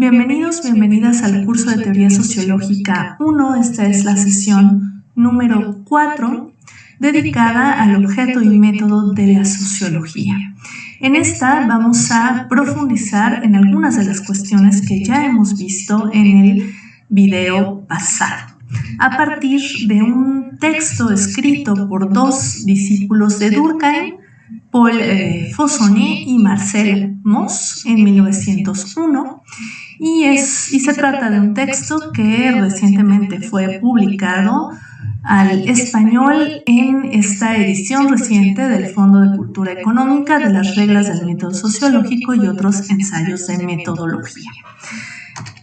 Bienvenidos, bienvenidas al curso de Teoría Sociológica 1. Esta es la sesión número 4, dedicada al objeto y método de la sociología. En esta vamos a profundizar en algunas de las cuestiones que ya hemos visto en el video pasado, a partir de un texto escrito por dos discípulos de Durkheim, Paul Fauconnet y Marcel Mauss, en 1901, y se trata de un texto que recientemente fue publicado al español en esta edición reciente del Fondo de Cultura Económica de las reglas del método sociológico y otros ensayos de metodología.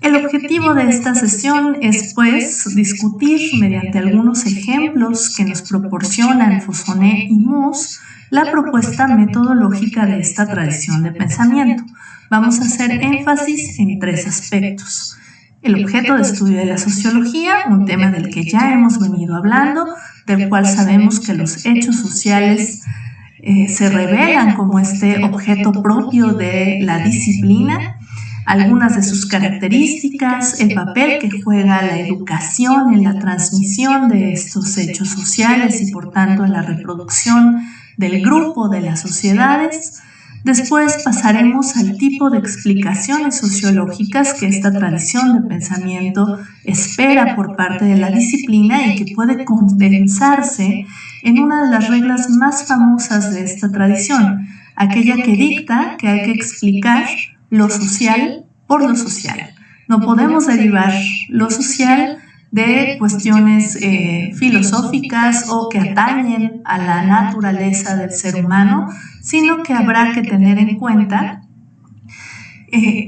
El objetivo de esta sesión es, pues, discutir mediante algunos ejemplos que nos proporcionan Fauconnet y Mauss la propuesta metodológica de esta tradición de pensamiento. Vamos a hacer énfasis en tres aspectos: el objeto de estudio de la sociología, un tema del que ya hemos venido hablando, del cual sabemos que los hechos sociales se revelan como este objeto propio de la disciplina, algunas de sus características, el papel que juega la educación en la transmisión de estos hechos sociales y por tanto en la reproducción del grupo de las sociedades. Después pasaremos al tipo de explicaciones sociológicas que esta tradición de pensamiento espera por parte de la disciplina y que puede condensarse en una de las reglas más famosas de esta tradición, aquella que dicta que hay que explicar lo social por lo social. No podemos derivar lo social de cuestiones filosóficas o que atañen a la naturaleza del ser humano, sino que habrá que tener en cuenta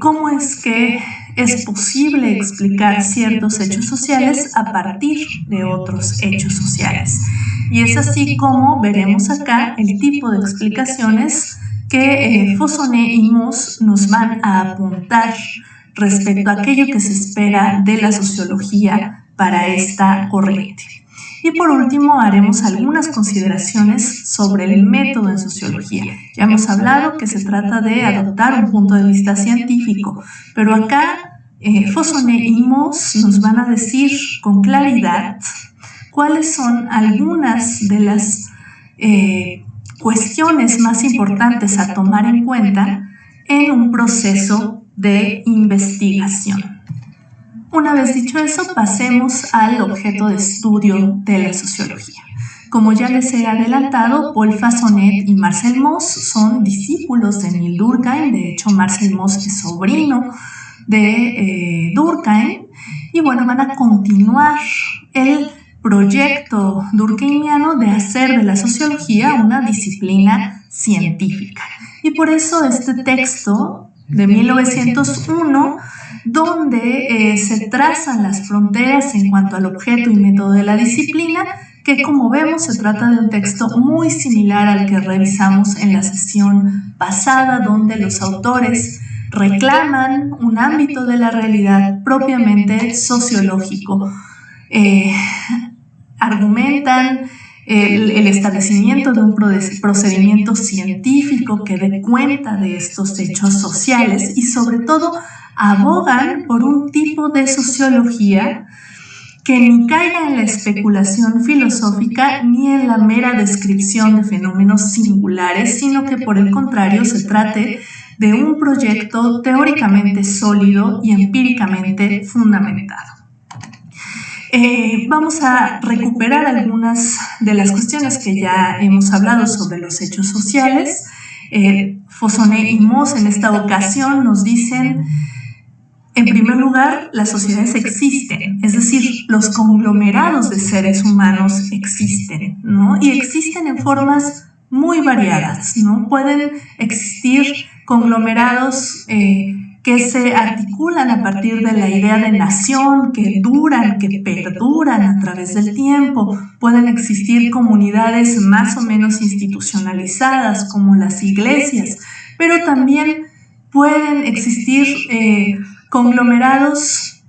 cómo es que es posible explicar ciertos hechos sociales a partir de otros hechos sociales. Y es así como veremos acá el tipo de explicaciones que Fauconnet y Mauss nos van a apuntar respecto a aquello que se espera de la sociología para esta corriente. Y por último haremos algunas consideraciones sobre el método en sociología. Ya hemos hablado que se trata de adoptar un punto de vista científico, pero acá Fauconnet y Mauss nos van a decir con claridad cuáles son algunas de las cuestiones más importantes a tomar en cuenta en un proceso de investigación. Una vez dicho eso, pasemos al objeto de estudio de la sociología. Como ya les he adelantado, Paul Fauconnet y Marcel Mauss son discípulos de Émile Durkheim. De hecho, Marcel Mauss es sobrino de Durkheim. Y bueno, van a continuar el proyecto durkheimiano de hacer de la sociología una disciplina científica. Y por eso este texto de 1901, donde se trazan las fronteras en cuanto al objeto y método de la disciplina, que como vemos se trata de un texto muy similar al que revisamos en la sesión pasada, donde los autores reclaman un ámbito de la realidad propiamente sociológico. Argumentan el establecimiento de un procedimiento científico que dé cuenta de estos hechos sociales y sobre todo abogan por un tipo de sociología que ni caiga en la especulación filosófica ni en la mera descripción de fenómenos singulares, sino que por el contrario se trate de un proyecto teóricamente sólido y empíricamente fundamentado. Vamos a recuperar algunas de las cuestiones que ya hemos hablado sobre los hechos sociales. Fauconnet y Mauss en esta ocasión nos dicen: en primer lugar, las sociedades existen, es decir, los conglomerados de seres humanos existen, ¿no? Y existen en formas muy variadas, ¿no? Pueden existir conglomerados que se articulan a partir de la idea de nación, que duran, que perduran a través del tiempo. Pueden existir comunidades más o menos institucionalizadas, como las iglesias, pero también pueden existir conglomerados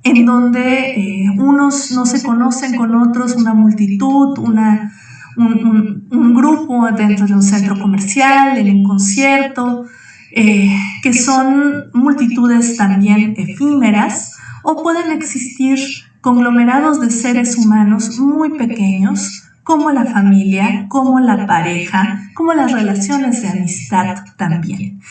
en donde unos no se conocen con otros, una multitud, un grupo dentro de un centro comercial, en un concierto, que son multitudes también efímeras, o pueden existir conglomerados de seres humanos muy pequeños, como la familia, como la pareja, como las relaciones de amistad también.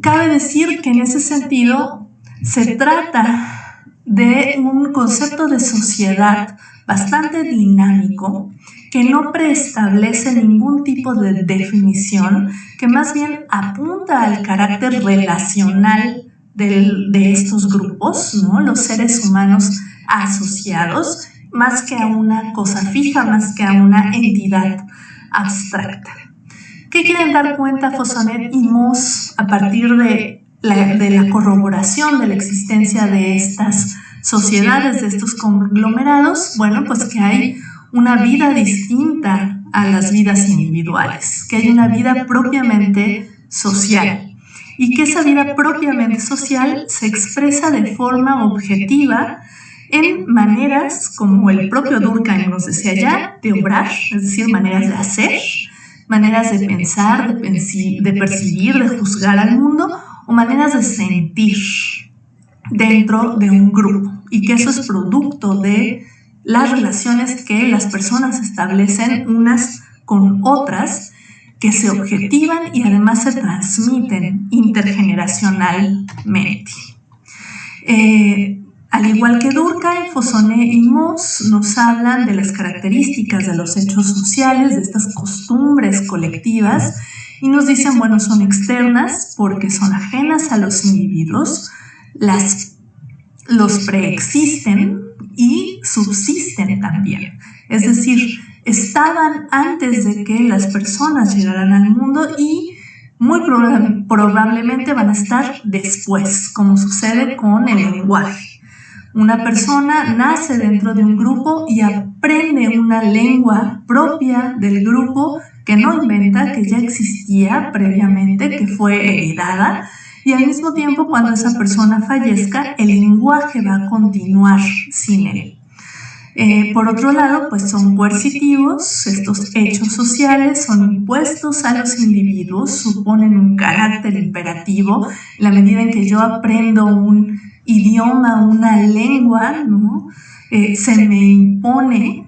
Cabe decir que en ese sentido se trata de un concepto de sociedad bastante dinámico, que no preestablece ningún tipo de definición, que más bien apunta al carácter relacional de estos grupos, ¿no? Los seres humanos asociados, más que a una cosa fija, más que a una entidad abstracta. ¿Qué quieren dar cuenta Fossonet y Moss a partir de la corroboración de la existencia de estas sociedades, de estos conglomerados? Bueno, pues que hay una vida distinta a las vidas individuales, que hay una vida propiamente social y que esa vida propiamente social se expresa de forma objetiva en maneras, como el propio Durkheim nos decía ya, de obrar, es decir, maneras de hacer, maneras de pensar, de percibir, de juzgar al mundo, o maneras de sentir dentro de un grupo, y que eso es producto de las relaciones que las personas establecen unas con otras, que se objetivan y además se transmiten intergeneracionalmente. Al igual que Durkheim, Fossonet y Moss nos hablan de las características de los hechos sociales, de estas costumbres colectivas, y nos dicen, bueno, son externas porque son ajenas a los individuos, los preexisten y subsisten también. Es decir, estaban antes de que las personas llegaran al mundo y muy probablemente van a estar después, como sucede con el lenguaje. Una persona nace dentro de un grupo y aprende una lengua propia del grupo que no inventa, que ya existía previamente, que fue heredada, y al mismo tiempo cuando esa persona fallezca, el lenguaje va a continuar sin él. Por otro lado, pues son coercitivos, estos hechos sociales son impuestos a los individuos, suponen un carácter imperativo, en la medida en que yo aprendo un idioma, una lengua, ¿no? Se me impone,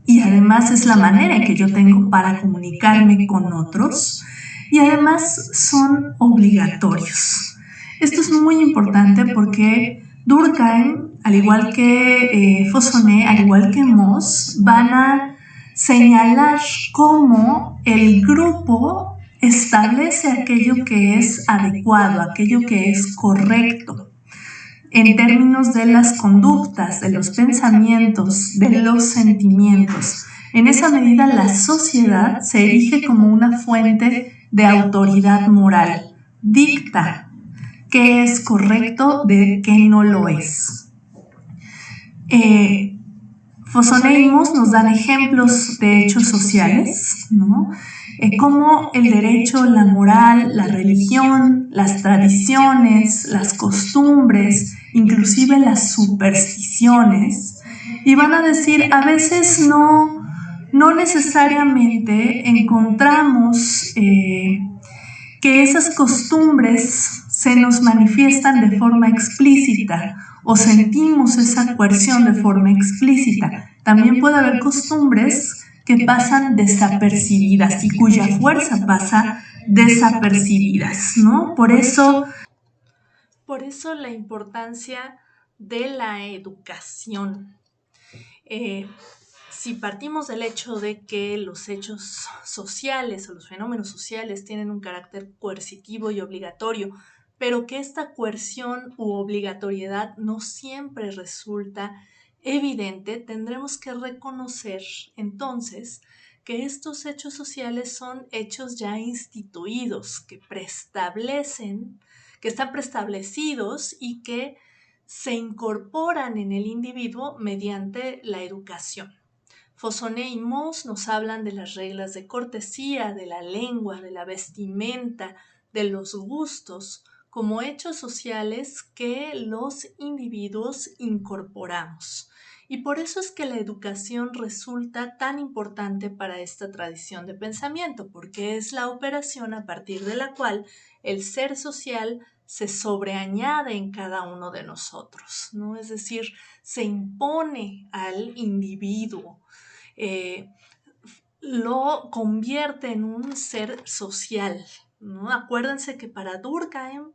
y además es la manera en que yo tengo para comunicarme con otros, y además son obligatorios. Esto es muy importante porque Durkheim, al igual que Fossonet, al igual que Moss, van a señalar cómo el grupo establece aquello que es adecuado, aquello que es correcto, en términos de las conductas, de los pensamientos, de los sentimientos. En esa medida, la sociedad se erige como una fuente de autoridad moral, dicta qué es correcto de qué no lo es. Fossonet y Moss nos dan ejemplos de hechos sociales, ¿no? Como el derecho, la moral, la religión, las tradiciones, las costumbres, inclusive las supersticiones. Y van a decir, a veces no necesariamente encontramos que esas costumbres se nos manifiestan de forma explícita o sentimos esa coerción de forma explícita. También puede haber costumbres que pasan desapercibidas y cuya fuerza pasa desapercibidas, ¿no? Por eso la importancia de la educación. Si partimos del hecho de que los hechos sociales o los fenómenos sociales tienen un carácter coercitivo y obligatorio, pero que esta coerción u obligatoriedad no siempre resulta evidente, tendremos que reconocer entonces que estos hechos sociales son hechos ya instituidos, que están preestablecidos y que se incorporan en el individuo mediante la educación. Fossonet y Moss nos hablan de las reglas de cortesía, de la lengua, de la vestimenta, de los gustos, como hechos sociales que los individuos incorporamos Y por eso es que la educación resulta tan importante para esta tradición de pensamiento, porque es la operación a partir de la cual el ser social se sobreañade en cada uno de nosotros, ¿no? Es decir, se impone al individuo, lo convierte en un ser social, ¿no? Acuérdense que para Durkheim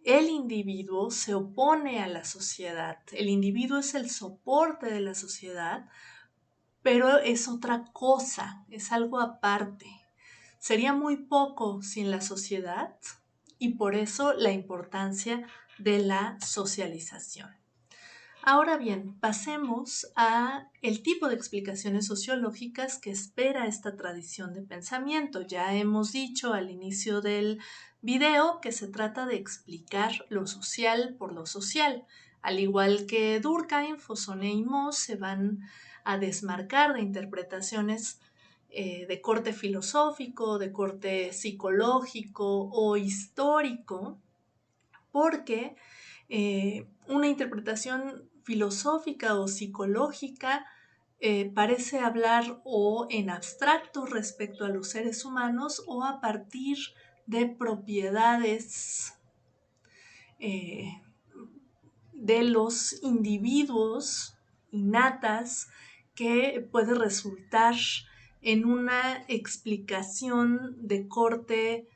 el individuo se opone a la sociedad, el individuo es el soporte de la sociedad, pero es otra cosa, es algo aparte. Sería muy poco sin la sociedad y por eso la importancia de la socialización. Ahora bien, pasemos a el tipo de explicaciones sociológicas que espera esta tradición de pensamiento. Ya hemos dicho al inicio del video que se trata de explicar lo social por lo social. Al igual que Durkheim, Fossonet y Mauss se van a desmarcar de interpretaciones de corte filosófico, de corte psicológico o histórico, porque una interpretación filosófica o psicológica parece hablar o en abstracto respecto a los seres humanos o a partir de propiedades de los individuos innatas que puede resultar en una explicación de corte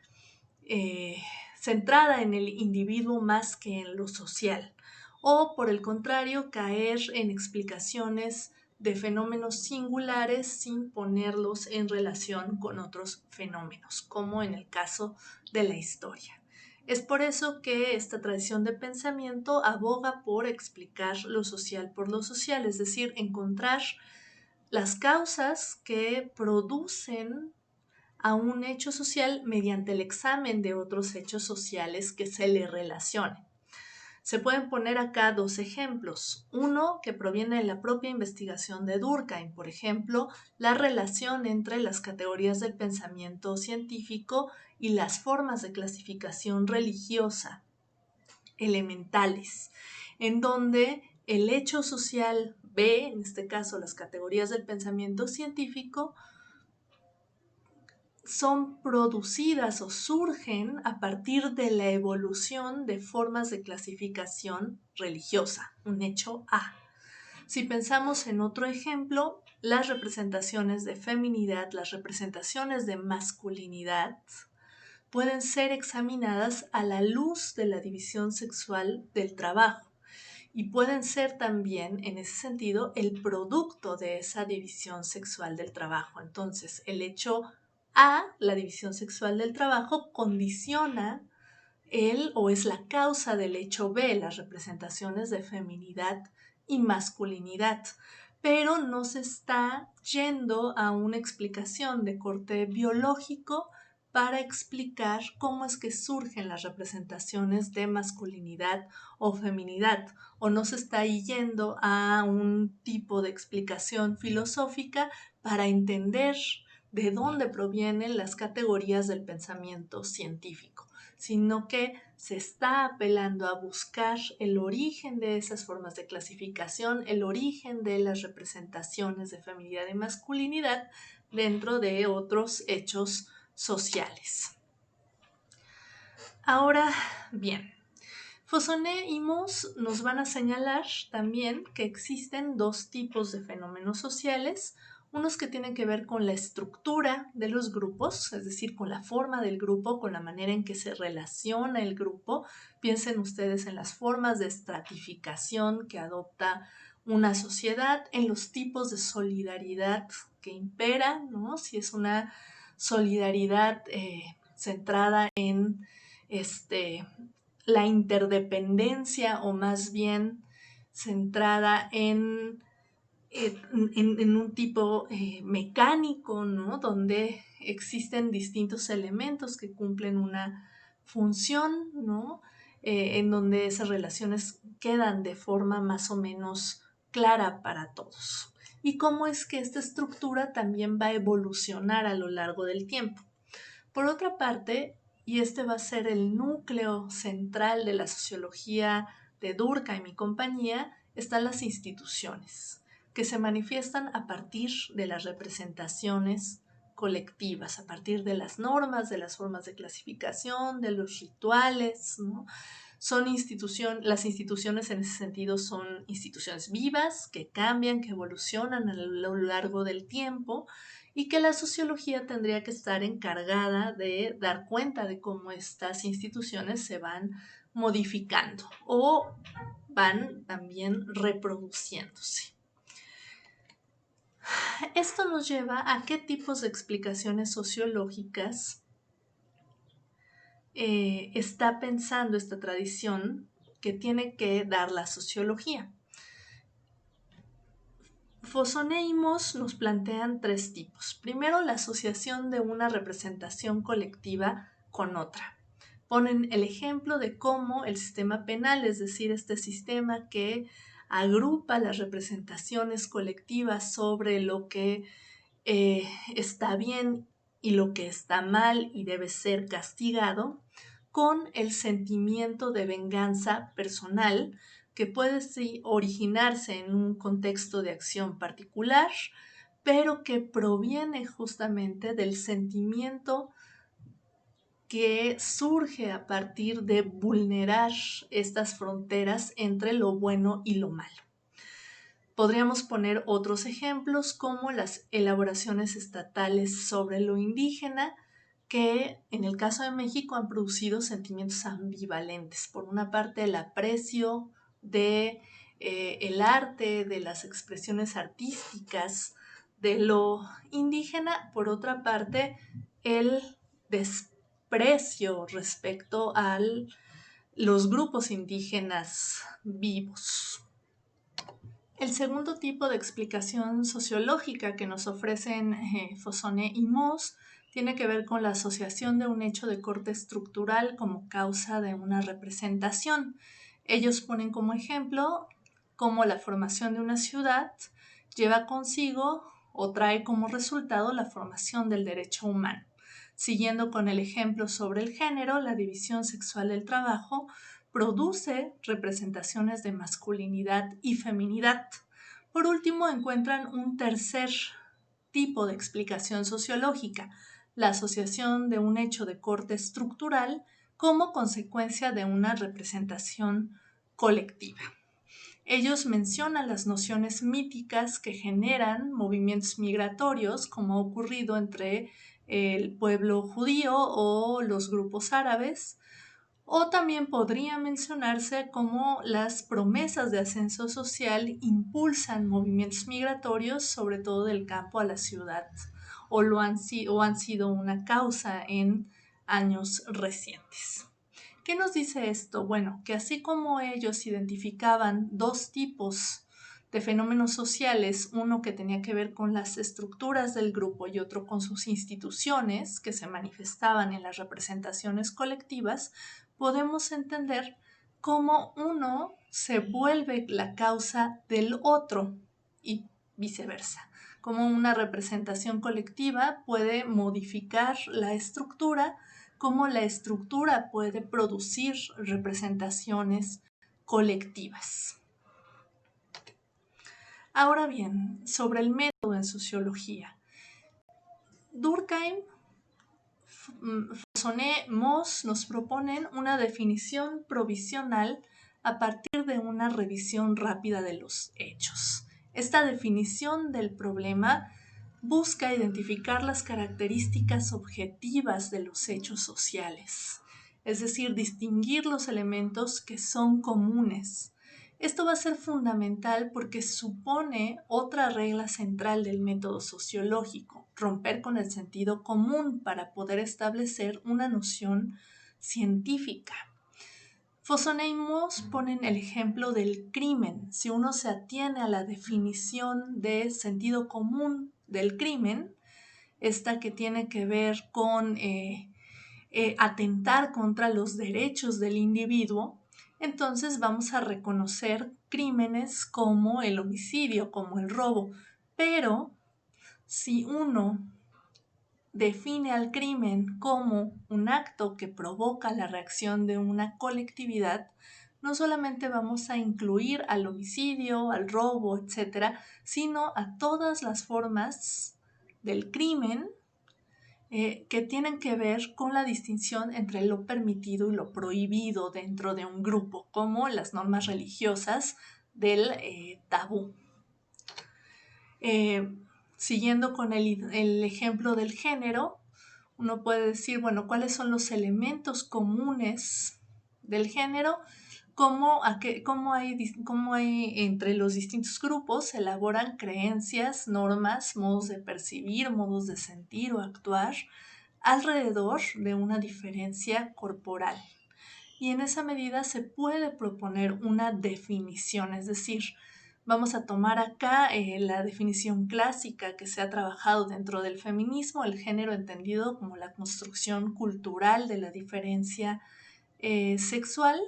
centrada en el individuo más que en lo social, o por el contrario, caer en explicaciones de fenómenos singulares sin ponerlos en relación con otros fenómenos, como en el caso de la historia. Es por eso que esta tradición de pensamiento aboga por explicar lo social por lo social, es decir, encontrar las causas que producen a un hecho social mediante el examen de otros hechos sociales que se le relacionen. Se pueden poner acá dos ejemplos. Uno que proviene de la propia investigación de Durkheim, por ejemplo, la relación entre las categorías del pensamiento científico y las formas de clasificación religiosa elementales, en donde el hecho social B, en este caso las categorías del pensamiento científico, son producidas o surgen a partir de la evolución de formas de clasificación religiosa, un hecho A. Si pensamos en otro ejemplo, las representaciones de feminidad, las representaciones de masculinidad, pueden ser examinadas a la luz de la división sexual del trabajo y pueden ser también, en ese sentido, el producto de esa división sexual del trabajo. Entonces, el hecho A, la división sexual del trabajo, condiciona o es la causa del hecho B, las representaciones de feminidad y masculinidad, pero no se está yendo a una explicación de corte biológico para explicar cómo es que surgen las representaciones de masculinidad o feminidad, o no se está yendo a un tipo de explicación filosófica para entender de dónde provienen las categorías del pensamiento científico, sino que se está apelando a buscar el origen de esas formas de clasificación, el origen de las representaciones de feminidad y masculinidad dentro de otros hechos sociales. Ahora bien, Fossonet y Mauss nos van a señalar también que existen dos tipos de fenómenos sociales, unos que tienen que ver con la estructura de los grupos, es decir, con la forma del grupo, con la manera en que se relaciona el grupo. Piensen ustedes en las formas de estratificación que adopta una sociedad, en los tipos de solidaridad que imperan, ¿no? Si es una solidaridad centrada en la interdependencia o más bien centrada en un tipo mecánico, ¿no? Donde existen distintos elementos que cumplen una función, ¿no? En donde esas relaciones quedan de forma más o menos clara para todos. Y cómo es que esta estructura también va a evolucionar a lo largo del tiempo. Por otra parte, y este va a ser el núcleo central de la sociología de Durkheim y compañía, están las instituciones. que se manifiestan a partir de las representaciones colectivas, a partir de las normas, de las formas de clasificación, de los rituales, ¿no? Las instituciones en ese sentido son instituciones vivas, que cambian, que evolucionan a lo largo del tiempo, y que la sociología tendría que estar encargada de dar cuenta de cómo estas instituciones se van modificando o van también reproduciéndose. Esto nos lleva a qué tipos de explicaciones sociológicas está pensando esta tradición que tiene que dar la sociología. Fossonet y Moss nos plantean tres tipos. Primero, la asociación de una representación colectiva con otra. Ponen el ejemplo de cómo el sistema penal, es decir, este sistema que agrupa las representaciones colectivas sobre lo que está bien y lo que está mal y debe ser castigado, con el sentimiento de venganza personal que puede originarse en un contexto de acción particular, pero que proviene justamente del sentimiento que surge a partir de vulnerar estas fronteras entre lo bueno y lo malo. Podríamos poner otros ejemplos como las elaboraciones estatales sobre lo indígena, que en el caso de México han producido sentimientos ambivalentes. Por una parte, el aprecio de el arte, de las expresiones artísticas de lo indígena, por otra parte, el desprecio respecto a los grupos indígenas vivos. El segundo tipo de explicación sociológica que nos ofrecen Fossonet y Moss tiene que ver con la asociación de un hecho de corte estructural como causa de una representación. Ellos ponen como ejemplo cómo la formación de una ciudad lleva consigo o trae como resultado la formación del derecho humano. Siguiendo con el ejemplo sobre el género, la división sexual del trabajo produce representaciones de masculinidad y feminidad. Por último, encuentran un tercer tipo de explicación sociológica, la asociación de un hecho de corte estructural como consecuencia de una representación colectiva. Ellos mencionan las nociones míticas que generan movimientos migratorios, como ha ocurrido entre el pueblo judío o los grupos árabes, o también podría mencionarse cómo las promesas de ascenso social impulsan movimientos migratorios, sobre todo del campo a la ciudad, o han sido una causa en años recientes. ¿Qué nos dice esto? Bueno, que así como ellos identificaban dos tipos de fenómenos sociales, uno que tenía que ver con las estructuras del grupo y otro con sus instituciones que se manifestaban en las representaciones colectivas, podemos entender cómo uno se vuelve la causa del otro y viceversa. Cómo una representación colectiva puede modificar la estructura, cómo la estructura puede producir representaciones colectivas. Ahora bien, sobre el método en sociología. Durkheim, Fossonet, Moss nos proponen una definición provisional a partir de una revisión rápida de los hechos. Esta definición del problema busca identificar las características objetivas de los hechos sociales, es decir, distinguir los elementos que son comunes. Esto va a ser fundamental porque supone otra regla central del método sociológico, romper con el sentido común para poder establecer una noción científica. Fossonet y Moss ponen el ejemplo del crimen. Si uno se atiene a la definición de sentido común del crimen, esta que tiene que ver con atentar contra los derechos del individuo, entonces vamos a reconocer crímenes como el homicidio, como el robo. Pero si uno define al crimen como un acto que provoca la reacción de una colectividad, no solamente vamos a incluir al homicidio, al robo, etcétera, sino a todas las formas del crimen que tienen que ver con la distinción entre lo permitido y lo prohibido dentro de un grupo, como las normas religiosas del tabú. Siguiendo con el ejemplo del género, uno puede decir, bueno, ¿cuáles son los elementos comunes del género? Cómo hay entre los distintos grupos se elaboran creencias, normas, modos de percibir, modos de sentir o actuar alrededor de una diferencia corporal. Y en esa medida se puede proponer una definición, es decir, vamos a tomar acá la definición clásica que se ha trabajado dentro del feminismo, el género entendido como la construcción cultural de la diferencia sexual,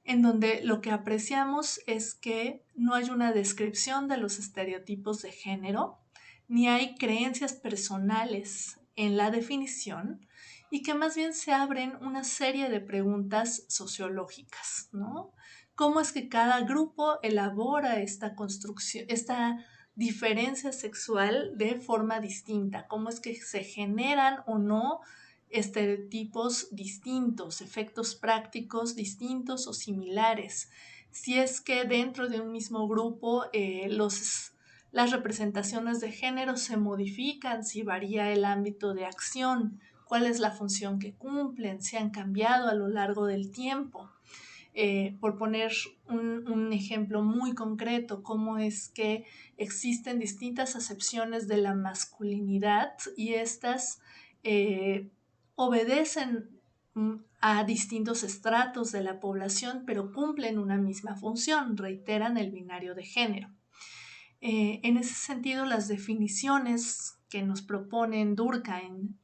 en donde lo que apreciamos es que no hay una descripción de los estereotipos de género, ni hay creencias personales en la definición, y que más bien se abren una serie de preguntas sociológicas, ¿no? ¿Cómo es que cada grupo elabora esta construcción, esta diferencia sexual de forma distinta? ¿Cómo es que se generan o no estereotipos distintos, efectos prácticos distintos o similares? Si es que dentro de un mismo grupo las representaciones de género se modifican, si varía el ámbito de acción, cuál es la función que cumplen, si han cambiado a lo largo del tiempo. Por poner un ejemplo muy concreto, cómo es que existen distintas acepciones de la masculinidad y estas obedecen a distintos estratos de la población, pero cumplen una misma función, reiteran el binario de género. En ese sentido, las definiciones que nos proponen Durkheim,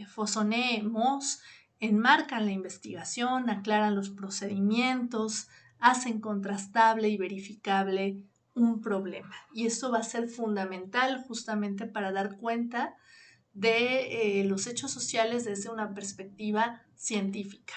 Fossonet, Moss, enmarcan la investigación, aclaran los procedimientos, hacen contrastable y verificable un problema. Y esto va a ser fundamental justamente para dar cuenta de los hechos sociales desde una perspectiva científica.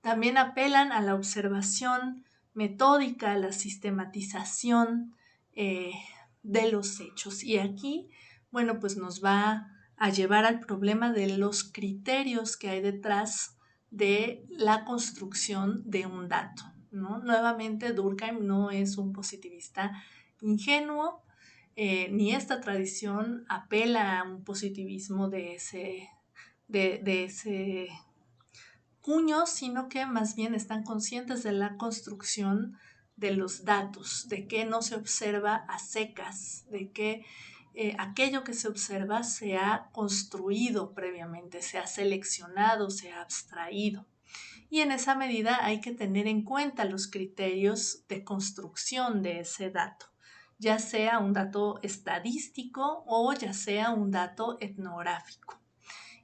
También apelan a la observación metódica, a la sistematización de los hechos. Y aquí, bueno, pues nos va a llevar al problema de los criterios que hay detrás de la construcción de un dato, ¿no? Nuevamente, Durkheim no es un positivista ingenuo, ni esta tradición apela a un positivismo de ese cuño, sino que más bien están conscientes de la construcción de los datos, de que no se observa a secas, de que aquello que se observa se ha construido previamente, se ha seleccionado, se ha abstraído. Y en esa medida hay que tener en cuenta los criterios de construcción de ese dato, ya sea un dato estadístico o ya sea un dato etnográfico.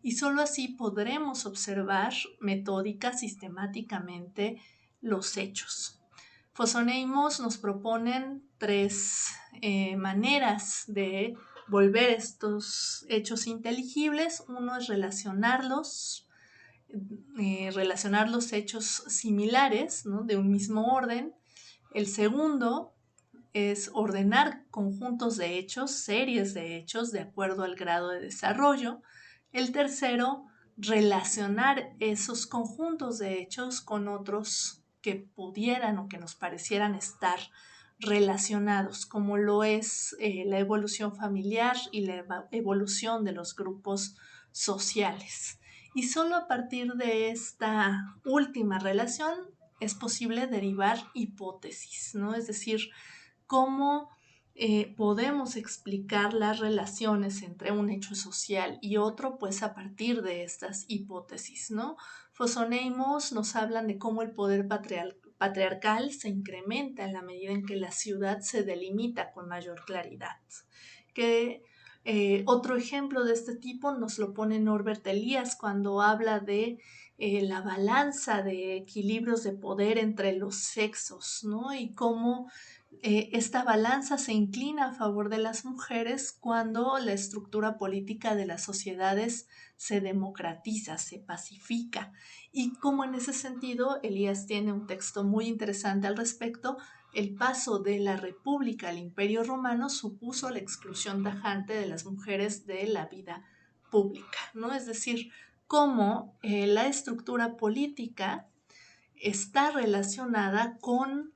Y solo así podremos observar metódica, sistemáticamente los hechos. Fossonet y Moss nos proponen tres maneras de volver estos hechos inteligibles. Uno es relacionar los hechos similares, ¿no?, de un mismo orden. El segundo es ordenar conjuntos de hechos, series de hechos, de acuerdo al grado de desarrollo. El tercero, relacionar esos conjuntos de hechos con otros que pudieran o que nos parecieran estar relacionados, como lo es la evolución familiar y la evolución de los grupos sociales. Y solo a partir de esta última relación es posible derivar hipótesis, ¿no? Es decir, cómo podemos explicar las relaciones entre un hecho social y otro, pues a partir de estas hipótesis, ¿no? Fossonet y Moss nos hablan de cómo el poder patriarcal se incrementa en la medida en que la ciudad se delimita con mayor claridad. Otro ejemplo de este tipo nos lo pone Norbert Elias cuando habla de la balanza de equilibrios de poder entre los sexos, ¿no? Y cómo esta balanza se inclina a favor de las mujeres cuando la estructura política de las sociedades se democratiza, se pacifica. Y como en ese sentido, Elías tiene un texto muy interesante al respecto, el paso de la República al Imperio Romano supuso la exclusión tajante de las mujeres de la vida pública, ¿no? Es decir, cómo la estructura política está relacionada con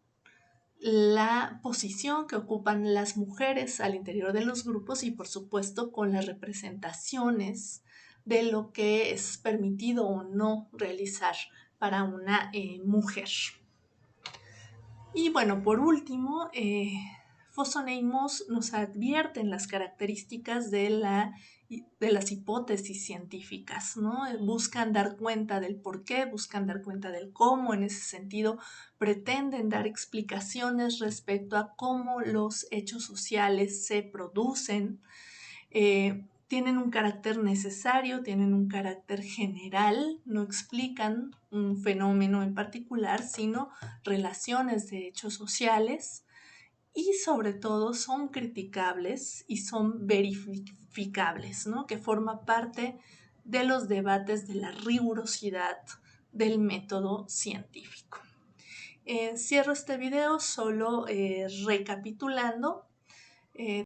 la posición que ocupan las mujeres al interior de los grupos y por supuesto con las representaciones de lo que es permitido o no realizar para una mujer. Y bueno, por último, Fosson e Imhoff nos advierten las características de las hipótesis científicas, ¿no? Buscan dar cuenta del por qué, buscan dar cuenta del cómo, en ese sentido pretenden dar explicaciones respecto a cómo los hechos sociales se producen, tienen un carácter necesario, tienen un carácter general, no explican un fenómeno en particular, sino relaciones de hechos sociales y sobre todo son criticables y son verificables, ¿no? Que forma parte de los debates de la rigurosidad del método científico. Cierro este video solo recapitulando